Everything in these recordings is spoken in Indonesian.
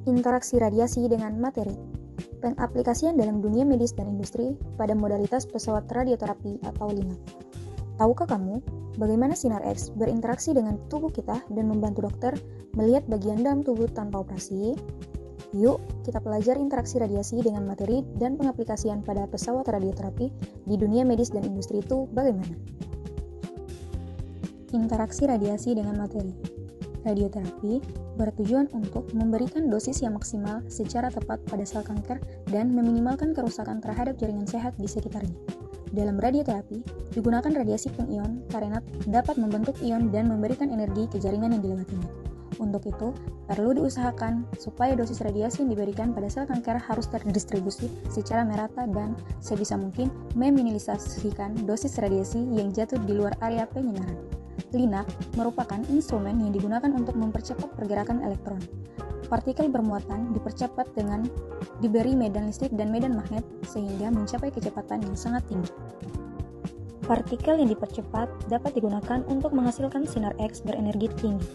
Interaksi radiasi dengan materi. Pengaplikasian dalam dunia medis dan industri pada modalitas pesawat radioterapi atau LINAC. Tahukah kamu bagaimana sinar X berinteraksi dengan tubuh kita dan membantu dokter melihat bagian dalam tubuh tanpa operasi? Yuk, kita pelajari interaksi radiasi dengan materi dan pengaplikasian pada pesawat radioterapi di dunia medis dan industri itu bagaimana? Interaksi radiasi dengan materi. Radioterapi bertujuan untuk memberikan dosis yang maksimal secara tepat pada sel kanker dan meminimalkan kerusakan terhadap jaringan sehat di sekitarnya. Dalam radioterapi, digunakan radiasi pengion karena dapat membentuk ion dan memberikan energi ke jaringan yang dilewatinya. Untuk itu, perlu diusahakan supaya dosis radiasi yang diberikan pada sel kanker harus terdistribusi secara merata dan sebisa mungkin meminimalisasikan dosis radiasi yang jatuh di luar area penyinaran. LINAC merupakan instrumen yang digunakan untuk mempercepat pergerakan elektron. Partikel bermuatan dipercepat dengan diberi medan listrik dan medan magnet sehingga mencapai kecepatan yang sangat tinggi. Partikel yang dipercepat dapat digunakan untuk menghasilkan sinar X berenergi tinggi.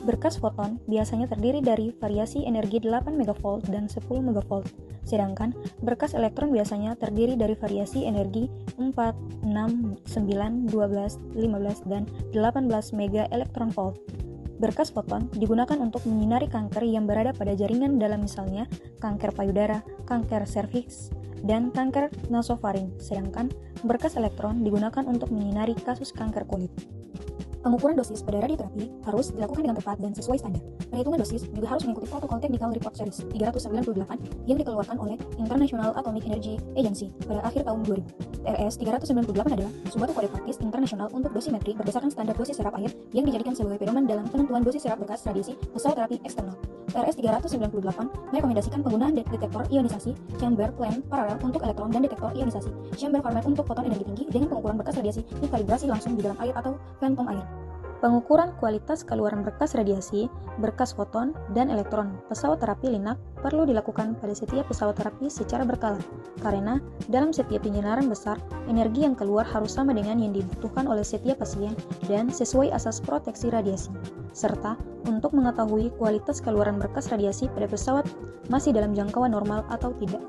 Berkas foton biasanya terdiri dari variasi energi 8 MV dan 10 MV, sedangkan berkas elektron biasanya terdiri dari variasi energi 4, 6, 9, 12, 15, dan 18 MeV. Berkas foton digunakan untuk menyinari kanker yang berada pada jaringan dalam misalnya kanker payudara, kanker serviks, dan kanker nasofaring, sedangkan berkas elektron digunakan untuk menyinari kasus kanker kulit. Pengukuran dosis pada radioterapi harus dilakukan dengan tepat dan sesuai standar. Perhitungan dosis juga harus mengikuti protokol Technical Report Series 398 yang dikeluarkan oleh International Atomic Energy Agency pada akhir tahun 2000. TRS 398 adalah suatu kode praktis internasional untuk dosimetri berdasarkan standar dosis serap air yang dijadikan sebagai pedoman dalam penentuan dosis serap bekas radiasi pesawat terapi eksternal. TRS 398 merekomendasikan penggunaan detektor ionisasi, chamber plan paralel untuk elektron dan detektor ionisasi, chamber format untuk foton energi tinggi dengan pengukuran bekas radiasi dikalibrasi langsung di dalam air atau phantom air. Pengukuran kualitas keluaran berkas radiasi, berkas foton, dan elektron pesawat terapi LINAC perlu dilakukan pada setiap pesawat terapi secara berkala, karena dalam setiap penyinaran besar, energi yang keluar harus sama dengan yang dibutuhkan oleh setiap pasien dan sesuai asas proteksi radiasi, serta untuk mengetahui kualitas keluaran berkas radiasi pada pesawat masih dalam jangkauan normal atau tidak.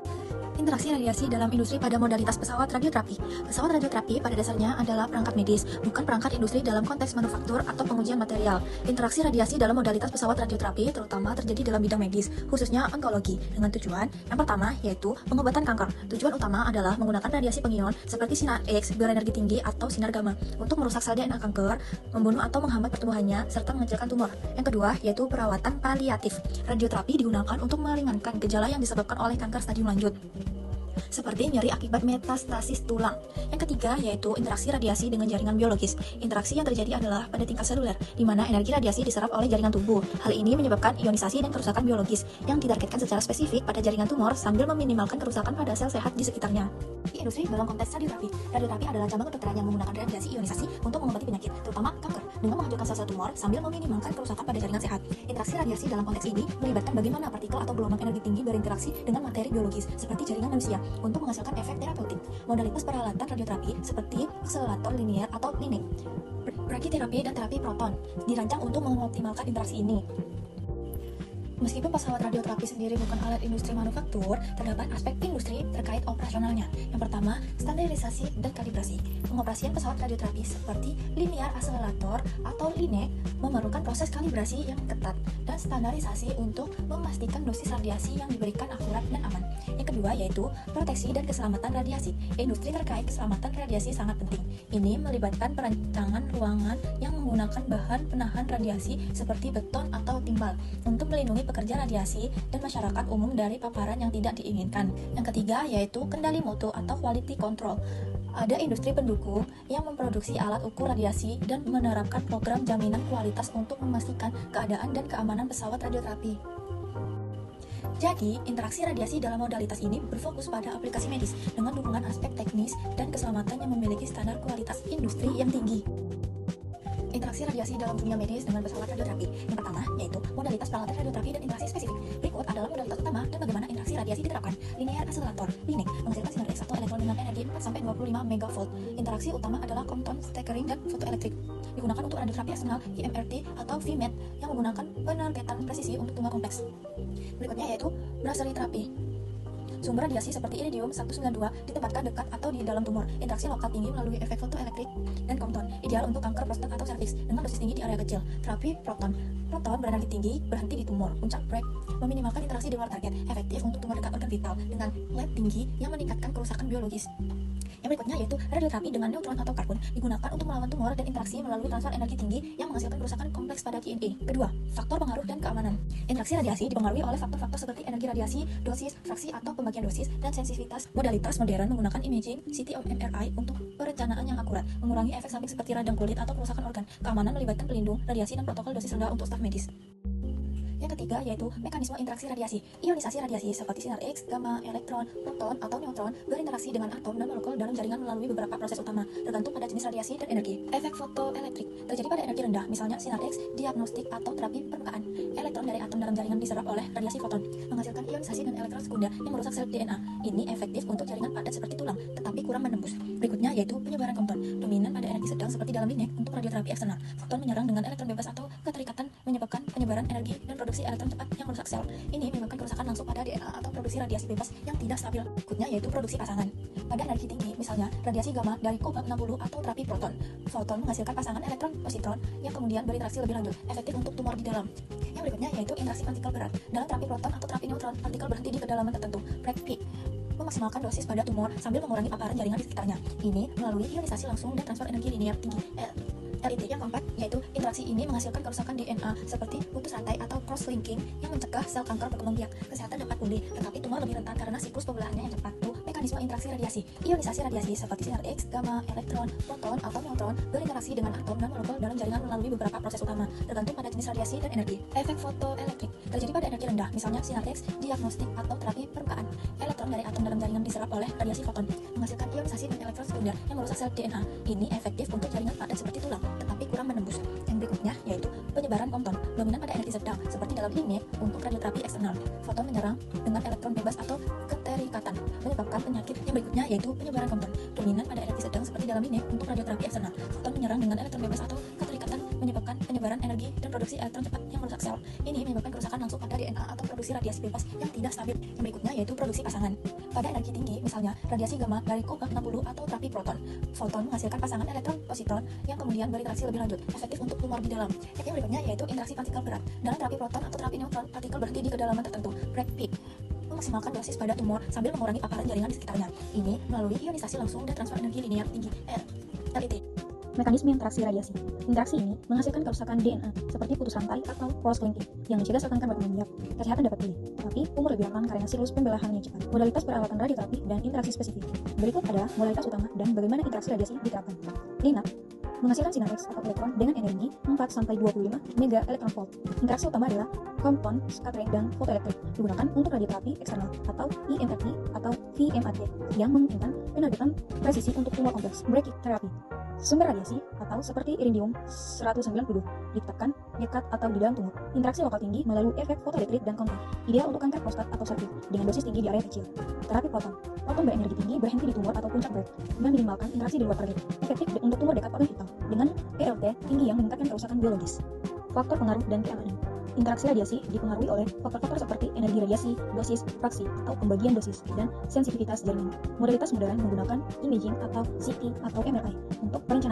Interaksi radiasi dalam industri pada modalitas pesawat radioterapi. Pesawat radioterapi pada dasarnya adalah perangkat medis, bukan perangkat industri dalam konteks manufaktur atau pengujian material. Interaksi radiasi dalam modalitas pesawat radioterapi terutama terjadi dalam bidang medis, khususnya onkologi, dengan tujuan yang pertama yaitu pengobatan kanker. Tujuan utama adalah menggunakan radiasi pengion seperti sinar X berenergi tinggi atau sinar gamma untuk merusak sel DNA kanker, membunuh atau menghambat pertumbuhannya, serta mengecilkan tumor. Yang kedua yaitu perawatan paliatif. Radioterapi digunakan untuk meringankan gejala yang disebabkan oleh kanker stadium lanjut, seperti nyeri akibat metastasis tulang. Yang ketiga yaitu interaksi radiasi dengan jaringan biologis. Interaksi yang terjadi adalah pada tingkat seluler, di mana energi radiasi diserap oleh jaringan tubuh. Hal ini menyebabkan ionisasi dan kerusakan biologis yang ditargetkan secara spesifik pada jaringan tumor sambil meminimalkan kerusakan pada sel sehat di sekitarnya. Di industri dalam konteks radioterapi, radioterapi adalah cabang kedokteran yang menggunakan radiasi ionisasi untuk mengobati penyakit, terutama kanker, dengan menghancurkan sel-sel tumor sambil meminimalkan kerusakan pada jaringan sehat. Interaksi radiasi dalam konteks ini melibatkan bagaimana partikel atau gelombang energi tinggi berinteraksi dengan materi biologis seperti jaringan manusia untuk menghasilkan efek terapeutik. Modalitas peralatan radioterapi seperti akselerator linier atau LINAC, brachytherapy, dan terapi proton dirancang untuk mengoptimalkan interaksi ini. Meskipun pesawat radioterapi sendiri bukan alat industri manufaktur, terdapat aspek industri terkait operasionalnya. Yang pertama, standarisasi dan kalibrasi. Pengoperasian pesawat radioterapi seperti linear accelerator atau LINAC memerlukan proses kalibrasi yang ketat dan standarisasi untuk memastikan dosis radiasi yang diberikan akurat dan aman. Yang kedua yaitu proteksi dan keselamatan radiasi. Industri terkait keselamatan radiasi sangat penting. Ini melibatkan perancangan ruangan yang menggunakan bahan penahan radiasi seperti beton atau timbal untuk melindungi pekerja radiasi dan masyarakat umum dari paparan yang tidak diinginkan. Yang ketiga yaitu kendali mutu atau quality control. Ada industri pendukung yang memproduksi alat ukur radiasi dan menerapkan program jaminan kualitas untuk memastikan keadaan dan keamanan pesawat radioterapi. Jadi, interaksi radiasi dalam modalitas ini berfokus pada aplikasi medis dengan dukungan aspek teknis dan keselamatan yang memiliki standar kualitas industri yang tinggi. Interaksi radiasi dalam dunia medis dengan pesawat radioterapi. Yang pertama yaitu modalitas peralatan radioterapi dan interaksi spesifik. Berikut adalah modalitas utama dan bagaimana interaksi radiasi diterapkan. Linear accelerator, LINAC, menghasilkan sinar X atau elektron dengan energi 4-25 MV. Interaksi utama adalah Compton, staggering, dan fotoelektrik. Digunakan untuk radioterapi eksternal (IMRT) atau VMAT yang menggunakan penerbitan presisi untuk tumor kompleks. Berikutnya yaitu brasserie terapi. Sumber radiasi seperti iridium-192 ditempatkan dekat atau di dalam tumor. Interaksi lokal tinggi melalui efek fotoelektrik dan Compton, ideal untuk kanker prostat atau serviks dengan dosis tinggi di area kecil. Terapi proton. Proton berenergi tinggi berhenti di tumor, puncak break, meminimalkan interaksi di luar target, efektif untuk tumor dekat organ vital dengan lead tinggi yang meningkatkan kerusakan biologis. Yang berikutnya yaitu radioterapi dengan neutron atau karbon, digunakan untuk melawan tumor dan interaksi melalui transfer energi tinggi yang menghasilkan kerusakan kompleks pada DNA. Kedua, faktor pengaruh dan keamanan. Interaksi radiasi dipengaruhi oleh faktor-faktor seperti energi radiasi, dosis, fraksi atau pembagian dosis, dan sensitivitas. Modalitas modern menggunakan imaging CT MRI untuk perencanaan yang akurat, mengurangi efek samping seperti radang kulit atau kerusakan organ. Keamanan melibatkan pelindung, radiasi, dan protokol dosis rendah untuk staf medis. Yang ketiga yaitu mekanisme interaksi radiasi. Ionisasi radiasi seperti sinar X, gamma, elektron, proton, atau neutron berinteraksi dengan atom dan molekul dalam jaringan melalui beberapa proses utama, tergantung pada jenis radiasi dan energi. Efek fotoelektrik terjadi pada energi rendah, misalnya sinar X, diagnostik atau terapi permukaan. Elektron dari atom dalam jaringan diserap oleh radiasi foton, menghasilkan ionisasi dan elektron sekunder yang merusak sel DNA. Ini efektif untuk jaringan padat seperti tulang, tetapi kurang menembus. Berikutnya yaitu penyebaran Compton, dominan pada energi sedang seperti dalam linek untuk radioterapi eksternal. Foton menyerang dengan elektron bebas atau keterikatan, menyebabkan penyebaran energi dan produksi elektron cepat yang merusak sel. Ini menyebabkan kerusakan langsung pada DNA atau produksi radiasi bebas yang tidak stabil. Berikutnya yaitu produksi pasangan. Pada energi tinggi, misalnya radiasi gamma dari cobalt 60 atau terapi proton, foton menghasilkan pasangan elektron-positron yang kemudian berinteraksi lebih lanjut, efektif untuk tumor di dalam. Yang berikutnya yaitu interaksi partikel berat. Dalam terapi proton atau terapi neutron, partikel berhenti di kedalaman tertentu, break peak, memaksimalkan dosis pada tumor sambil mengurangi paparan jaringan di sekitarnya. Ini melalui ionisasi langsung dan transfer energi linear tinggi LET. Yang keempat yaitu interaksi ini menghasilkan kerusakan DNA seperti putus rantai atau cross-linking yang mencegah sel kanker berkembang biak. Kesehatan dapat pulih, tetapi tumor lebih rentan karena siklus pembelahannya yang cepat. Mekanisme interaksi radiasi. Ionisasi radiasi seperti sinar X, gamma, elektron, proton, atau neutron berinteraksi dengan atom dan molekul dalam jaringan melalui beberapa proses utama, tergantung pada jenis radiasi dan energi. Efek fotoelektrik terjadi pada energi rendah, misalnya sinar X, diagnostik atau terapi permukaan. Elektron dari atom dalam jaringan diserap oleh radiasi foton, menghasilkan ionisasi dan elektron sekunder yang merusak sel DNA. Ini efektif untuk jaringan padat seperti tulang, tetapi kurang menembus. Yang berikutnya yaitu penyebaran Compton, dominan pada energi sedang seperti dalam linek untuk radioterapi eksternal. Foton menyerang dengan elektron bebas atau keterikatan, menyebabkan penyakit. Yang berikutnya yaitu penyebaran Compton, dominan pada energi sedang seperti dalam linek untuk radioterapi eksternal. Foton menyerang dengan elektron bebas atau keterikatan, menyebabkan penyebaran energi dan produksi elektron cepat yang merusak sel. Ini menyebabkan kerusakan langsung pada DNA atau produksi radiasi bebas yang tidak stabil. Yang berikutnya yaitu produksi pasangan. Pada energi tinggi, misalnya radiasi gamma dari cobalt 60 atau terapi proton, foton menghasilkan pasangan elektron-positron yang kemudian berinteraksi lebih lanjut, efektif untuk tumor di dalam. Yang berikutnya yaitu interaksi partikel berat. Dalam terapi proton atau terapi neutron, partikel berhenti di kedalaman tertentu, break peak, memaksimalkan dosis pada tumor sambil mengurangi paparan jaringan di sekitarnya. Ini melalui ionisasi langsung dan transfer energi linear tinggi LET. Mekanisme interaksi radiasi. Interaksi ini menghasilkan kerusakan DNA seperti putus rantai atau cross-linking yang mencegah sel kanker berkembang biak. Kesehatan dapat pulih, tapi umur lebih aman karena siklus pembelahannya cepat. Modalitas peralatan radioterapi dan interaksi spesifik. Berikut ada modalitas utama dan bagaimana interaksi radiasi diterapkan. Lina menghasilkan sinar X atau elektron dengan energi 4-25 mega elektron volt. Interaksi utama adalah Compton, scattering, dan fotoelektrik. Digunakan untuk radioterapi eksternal atau IMRT atau VMRT yang memungkinkan penerbitan presisi untuk tumor kompleks. Brachytherapy. Sumber radiasi atau seperti iridium-192 diletakkan dekat atau di dalam tumor. Interaksi lokal tinggi melalui efek fotoelektrik dan Compton, ideal untuk kanker prostat atau serviks dengan dosis tinggi di area kecil. Terapi proton. Proton berenergi tinggi berhenti di tumor atau puncak break, meminimalkan interaksi di luar target. Efektif untuk tumor dekat organ vital dengan PLT tinggi yang meningkatkan kerusakan biologis. Faktor pengaruh dan keamanan. Interaksi radiasi dipengaruhi oleh faktor-faktor seperti energi radiasi, dosis, fraksi, atau pembagian dosis, dan sensitivitas jaringan. Modalitas modern menggunakan imaging atau CT atau MRI untuk perencanaan